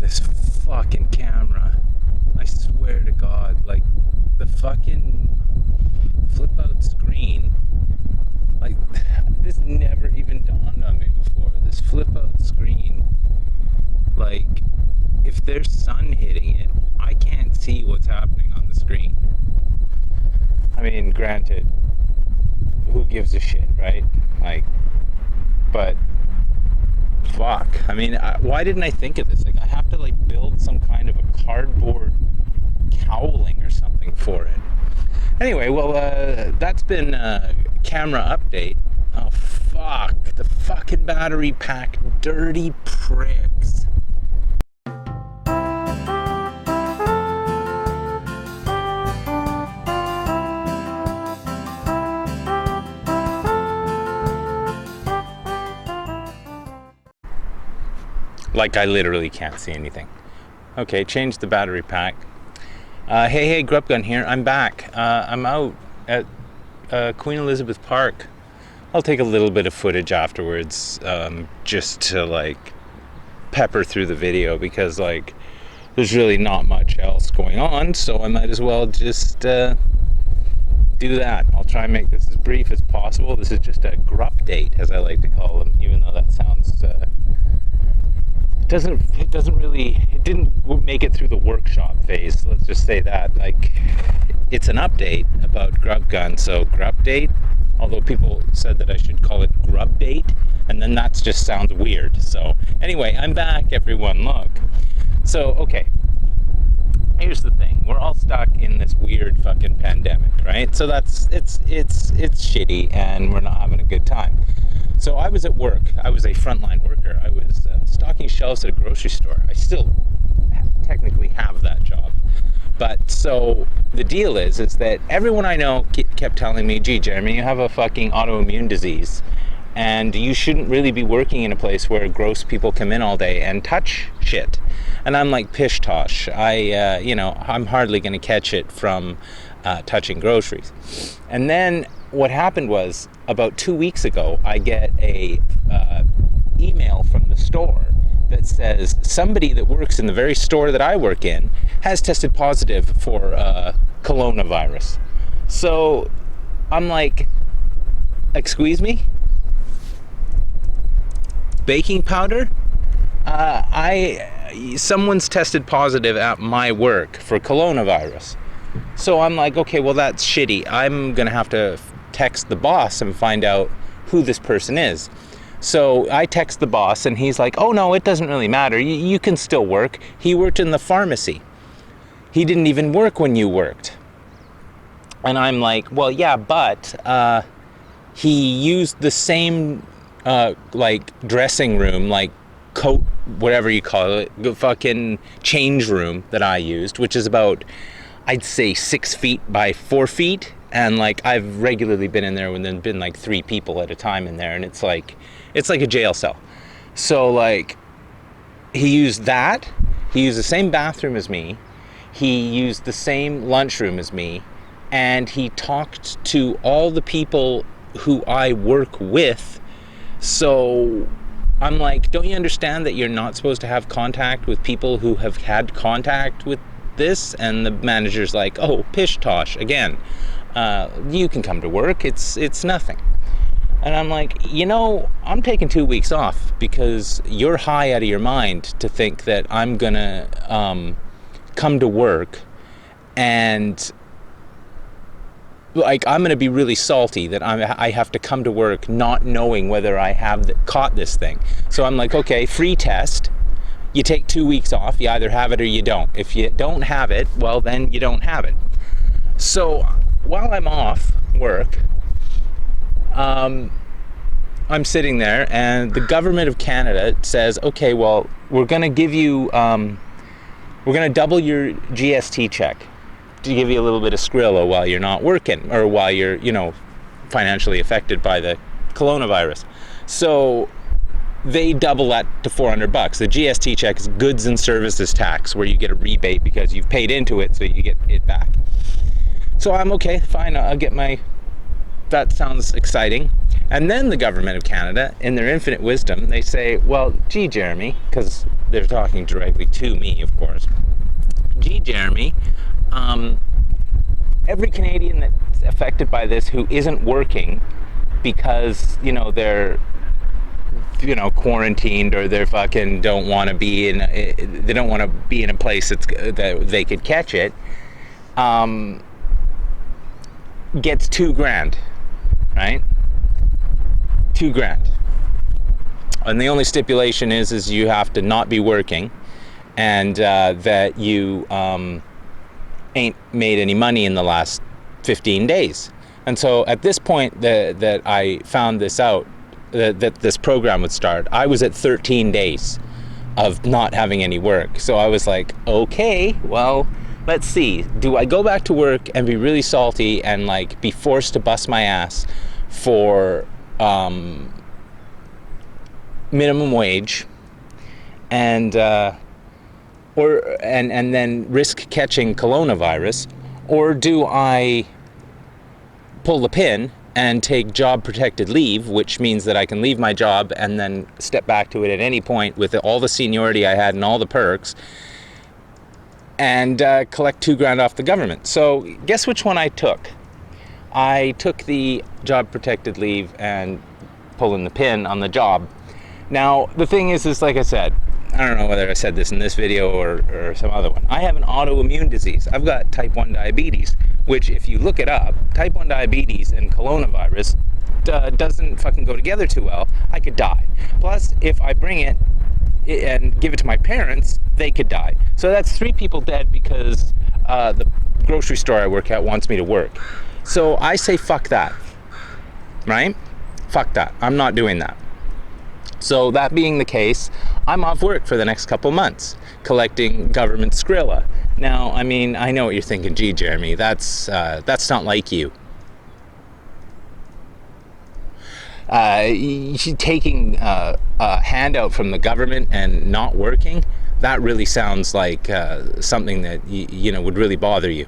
this fucking camera. I swear to God, like the fucking flip out screen. Like this never even dawned on me before. This flip out screen. Like if there's sun hitting it, I can't see what's happening on the screen. I mean, granted, who gives a shit, right? Like, but fuck. I mean, why didn't I think of this? Like, I have to like build some kind of a cardboard cowling or something for it. Anyway, well, that's been camera update. Oh fuck, the fucking battery pack, dirty pricks. Like I literally can't see anything. Okay, change the battery pack. Hey, Grubgun here. I'm back. I'm out at Queen Elizabeth Park. I'll take a little bit of footage afterwards, just to like pepper through the video because like there's really not much else going on, so I might as well just do that. I'll try and make this as brief as possible. This is just a Grupdate, as I like to call them, even though that sounds it didn't make it through the workshop phase, let's just say that. Like, it's an update about Grubgun, so Grupdate, although people said that I should call it Grupdate, and then that just sounds weird. So anyway, I'm back, everyone. Look, so okay, here's the thing, we're all stuck in this weird fucking pandemic, right? So it's shitty and we're not having a good time. So I was at work. I was a frontline worker. I was stocking shelves at a grocery store. I still technically have that job. But so the deal is that everyone I know kept telling me, gee, Jeremy, you have a fucking autoimmune disease and you shouldn't really be working in a place where gross people come in all day and touch shit. And I'm like, pish tosh. I'm hardly going to catch it from touching groceries. And then what happened was, about 2 weeks ago, I get a email from the store that says somebody that works in the very store that I work in has tested positive for coronavirus. So I'm like, excuse me? Baking powder? Someone's tested positive at my work for coronavirus. So I'm like, okay, well that's shitty. I'm gonna have to text the boss and find out who this person is. So I text the boss and he's like, oh no, it doesn't really matter. You can still work. He worked in the pharmacy. He didn't even work when you worked. And I'm like, well, yeah, but he used the same like dressing room, like coat, whatever you call it, fucking change room that I used, which is about, I'd say 6 feet by 4 feet. And like I've regularly been in there when there's been like 3 people at a time in there, and it's like a jail cell. So like he used that, he used the same bathroom as me, he used the same lunchroom as me, and he talked to all the people who I work with. So I'm like, don't you understand that you're not supposed to have contact with people who have had contact with this? And the manager's like, oh, pish tosh again. You can come to work, it's nothing. And I'm like, I'm taking 2 weeks off because you're high out of your mind to think that I'm gonna come to work and like I'm gonna be really salty that I have to come to work not knowing whether I have caught this thing. So I'm like, okay, free test. You take 2 weeks off, you either have it or you don't. If you don't have it, well then you don't have it. So while I'm off work, I'm sitting there and the government of Canada says, okay, well, we're going to give you, we're going to double your GST check to give you a little bit of Skrilla while you're not working or while you're, financially affected by the coronavirus. So they double that to $400. The GST check is goods and services tax, where you get a rebate because you've paid into it, so you get it back. So I'm okay, fine, I'll get that sounds exciting. And then the government of Canada, in their infinite wisdom, they say, well, gee, Jeremy, because they're talking directly to me, of course. Gee, Jeremy, every Canadian that's affected by this who isn't working because, they're, quarantined, or they're fucking don't want to be in a place that they could catch it, gets $2,000, right? $2,000. And the only stipulation is you have to not be working, and that you ain't made any money in the last 15 days. And so at this point that I found this out, that this program would start, I was at 13 days of not having any work. So I was like, okay, well, let's see. Do I go back to work and be really salty and like be forced to bust my ass for minimum wage and then risk catching coronavirus, or do I pull the pin and take job protected leave, which means that I can leave my job and then step back to it at any point with all the seniority I had and all the perks, and collect $2,000 off the government. So guess which one I took? I took the job protected leave and pulling the pin on the job. Now the thing is like I said, I don't know whether I said this in this video or some other one, I have an autoimmune disease. I've got type 1 diabetes, which if you look it up, type 1 diabetes and coronavirus doesn't fucking go together too well. I could die. Plus, if I bring it and give it to my parents, they could die. So that's 3 people dead because the grocery store I work at wants me to work. So I say fuck that, right? Fuck that. I'm not doing that. So that being the case, I'm off work for the next couple months collecting government Skrilla. Now, I mean, I know what you're thinking, gee, Jeremy, that's not like you. Taking a handout from the government and not working, that really sounds like something that would really bother you.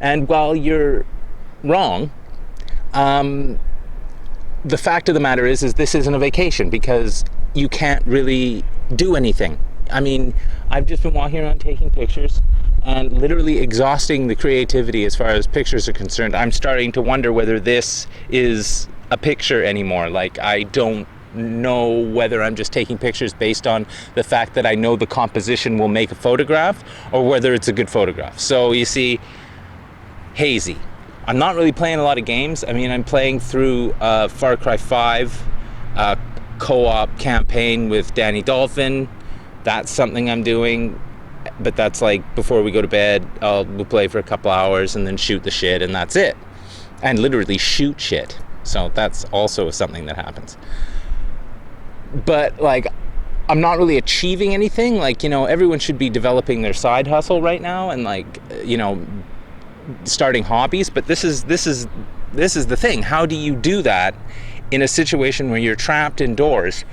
And while you're wrong, the fact of the matter is this isn't a vacation, because you can't really do anything. I mean, I've just been walking around taking pictures and literally exhausting the creativity as far as pictures are concerned. I'm starting to wonder whether this is a picture anymore. Like, I don't know whether I'm just taking pictures based on the fact that I know the composition will make a photograph, or whether it's a good photograph. So you see, hazy. I'm not really playing a lot of games. I mean, I'm playing through Far Cry 5 co-op campaign with Danny Dolphin. That's something I'm doing, but that's like before we go to bed. We'll play for a couple hours and then shoot the shit, and that's it. And literally shoot shit. So that's also something that happens. But like, I'm not really achieving anything. Like, everyone should be developing their side hustle right now and like, starting hobbies. But this is the thing. How do you do that in a situation where you're trapped indoors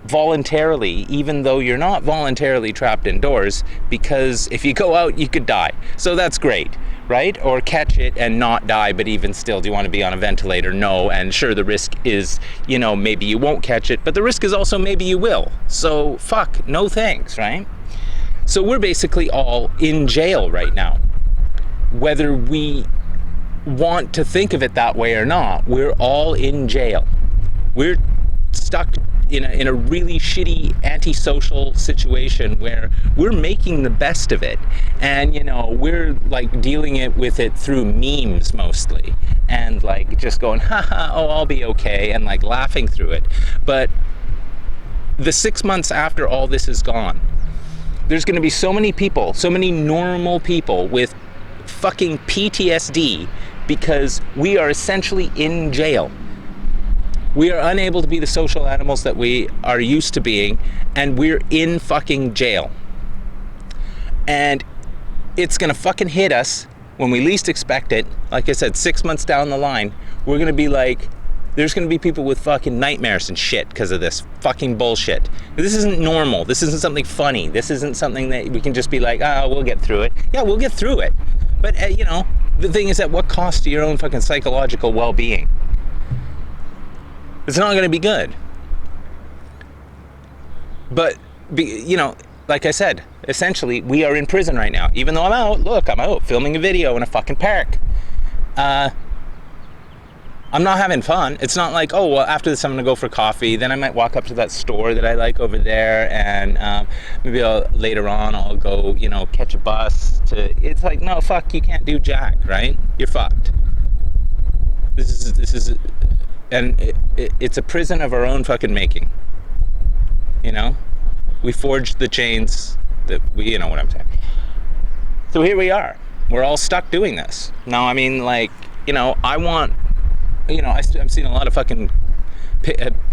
voluntarily, even though you're not voluntarily trapped indoors? Because if you go out, you could die. So that's great, right? Or catch it and not die, but even still, do you want to be on a ventilator? No. And sure, the risk is, maybe you won't catch it, but the risk is also maybe you will. So fuck, no thanks, right? So we're basically all in jail right now. Whether we want to think of it that way or not, we're all in jail. We're stuck in a really shitty antisocial situation where we're making the best of it, and we're like dealing with it through memes mostly, and like just going haha, oh, I'll be okay, and like laughing through it. But the 6 months after all this is gone, there's going to be so many people, so many normal people with fucking PTSD, because we are essentially in jail. We are unable to be the social animals that we are used to being, and we're in fucking jail. And it's gonna fucking hit us when we least expect it. Like I said, 6 months down the line, we're gonna be like, there's gonna be people with fucking nightmares and shit because of this fucking bullshit. This isn't normal. This isn't something funny. This isn't something that we can just be like, we'll get through it. Yeah, we'll get through it. But, The thing is, at what cost to your own fucking psychological well-being? It's not going to be good. But, like I said, essentially, we are in prison right now. Even though I'm out filming a video in a fucking park. I'm not having fun. It's not like, oh, well, after this I'm going to go for coffee. Then I might walk up to that store that I like over there, and maybe later on I'll go, catch a bus to... It's like, no, fuck, you can't do jack, right? You're fucked. This is... And it's a prison of our own fucking making. We forged the chains that we... You know what I'm saying. So here we are. We're all stuck doing this. Now, I mean, like, I want... I'm seeing a lot of fucking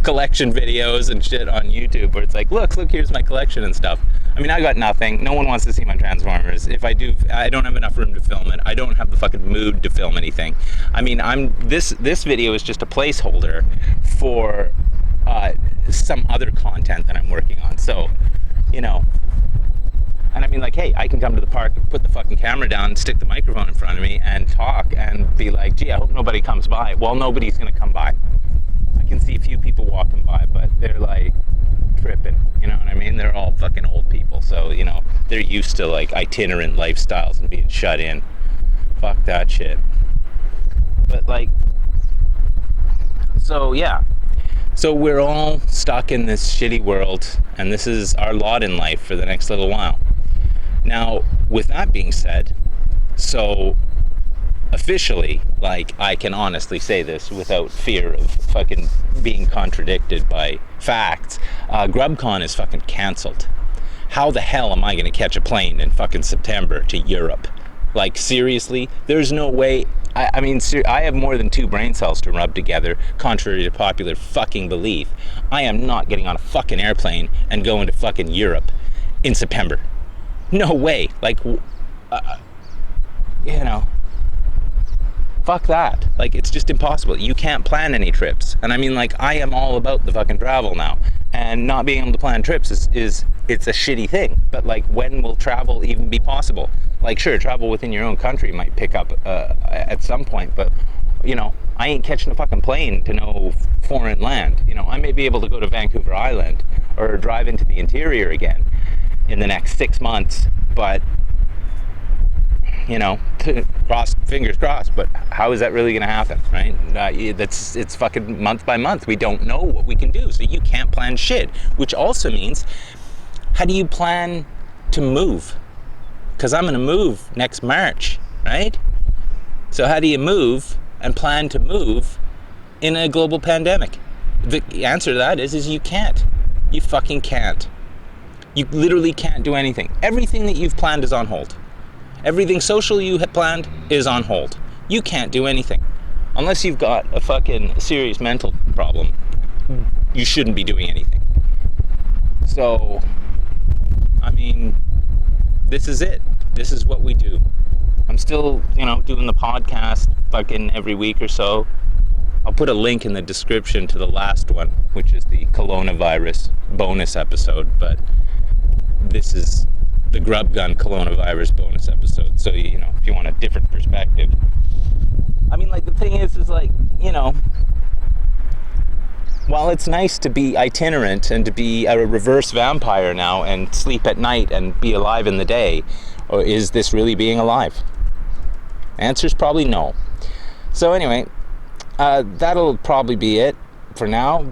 collection videos and shit on YouTube where it's like, look, here's my collection and stuff. I mean, I got nothing. No one wants to see my Transformers. If I do, I don't have enough room to film it. I don't have the fucking mood to film anything. I mean, this video is just a placeholder for some other content that I'm working on. So, and I mean, like, hey, I can come to the park, put the fucking camera down, stick the microphone in front of me, and talk, and be like, gee, I hope nobody comes by. Well, nobody's gonna come by. I can see a few people walking by, but they're like tripping. You know what I mean? They're all fucking old people, so they're used to like itinerant lifestyles and being shut in. Fuck that shit. But like, so yeah. So we're all stuck in this shitty world, and this is our lot in life for the next little while. Now, with that being said, so officially, like, I can honestly say this without fear of fucking being contradicted by facts, Grubgun is fucking canceled. How the hell am I going to catch a plane in fucking September to Europe? Like, seriously? There's no way. I mean, I have more than 2 brain cells to rub together, contrary to popular fucking belief. I am not getting on a fucking airplane and going to fucking Europe in September. No way. Like, fuck that. Like, it's just impossible. You can't plan any trips. And I mean, like, I am all about the fucking travel now. And not being able to plan trips is it's a shitty thing. But, like, when will travel even be possible? Like, sure, travel within your own country might pick up at some point, but, I ain't catching a fucking plane to no foreign land. I may be able to go to Vancouver Island or drive into the interior again in the next 6 months, but, fingers crossed, but how is that really going to happen, right? It's fucking month by month. We don't know what we can do, so you can't plan shit, which also means, how do you plan to move? Because I'm going to move next March, right? So how do you move and plan to move in a global pandemic? The answer to that is you can't. You fucking can't. You literally can't do anything. Everything that you've planned is on hold. Everything social you had planned is on hold. You can't do anything. Unless you've got a fucking serious mental problem, you shouldn't be doing anything. So, I mean, this is it. This is what we do. I'm still, doing the podcast fucking every week or so. I'll put a link in the description to the last one, which is the coronavirus bonus episode, but this is the Grubgun coronavirus bonus episode. So, if you want a different perspective. I mean, like, the thing is like, while it's nice to be itinerant and to be a reverse vampire now and sleep at night and be alive in the day, or is this really being alive? Answer's probably no. So anyway, that'll probably be it for now.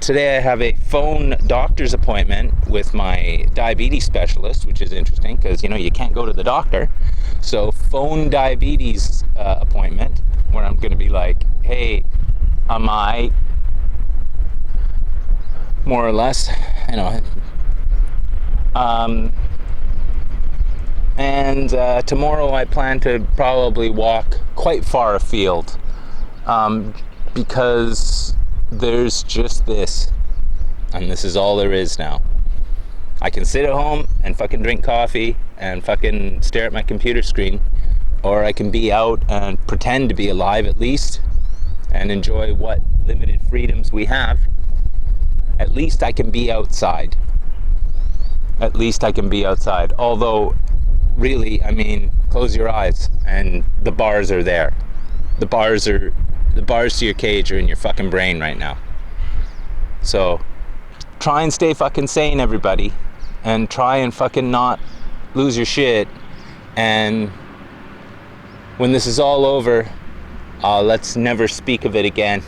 Today I have a phone doctor's appointment with my diabetes specialist, which is interesting because, you can't go to the doctor. So phone diabetes appointment where I'm going to be like, hey, am I more or less, and tomorrow I plan to probably walk quite far afield because there's just this, and this is all there is now. I can sit at home and fucking drink coffee and fucking stare at my computer screen, or I can be out and pretend to be alive at least and enjoy what limited freedoms we have. At least I can be outside. Although really, I mean, close your eyes and the bars are there. The bars to your cage are in your fucking brain right now. So try and stay fucking sane, everybody, and try and fucking not lose your shit. And when this is all over, let's never speak of it again.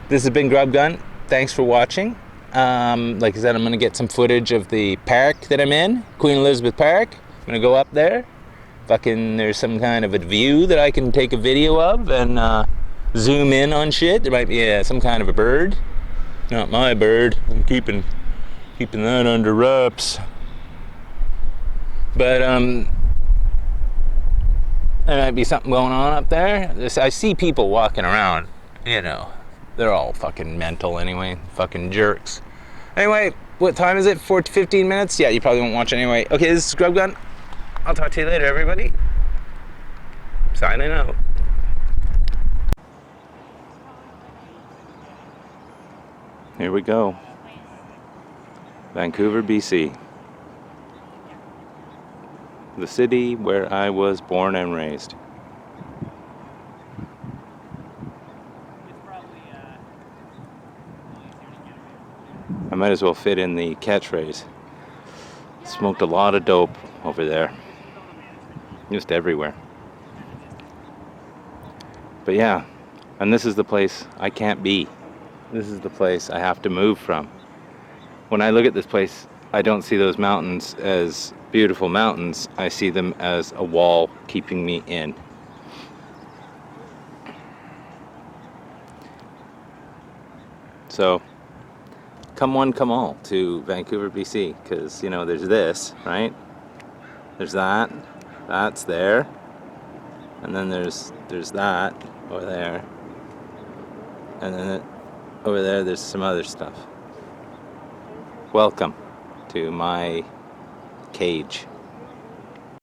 This has been Grubgun. Thanks for watching. Like I said, I'm going to get some footage of the park that I'm in, Queen Elizabeth Park. I'm going to go up there. Fucking, there's some kind of a view that I can take a video of and zoom in on shit. There might be some kind of a bird. Not my bird. I'm keeping that under wraps. But there might be something going on up there. I see people walking around, you know. They're all fucking mental anyway. Fucking jerks. Anyway, what time is it? 15 minutes? Yeah, you probably won't watch it anyway. Okay, this is Grubgun. I'll talk to you later, everybody. Signing out. Here we go. Vancouver, BC. The city where I was born and raised. I might as well fit in the catchphrase. Smoked a lot of dope over there. Just everywhere. But yeah, and this is the place I can't be. This is the place I have to move from. When I look at this place, I don't see those mountains as beautiful mountains. I see them as a wall keeping me in. So, come one, come all to Vancouver, BC, because, you know, there's this, right? There's that. That's there. And then there's that over there. And then over there, there's some other stuff. Welcome to my cage.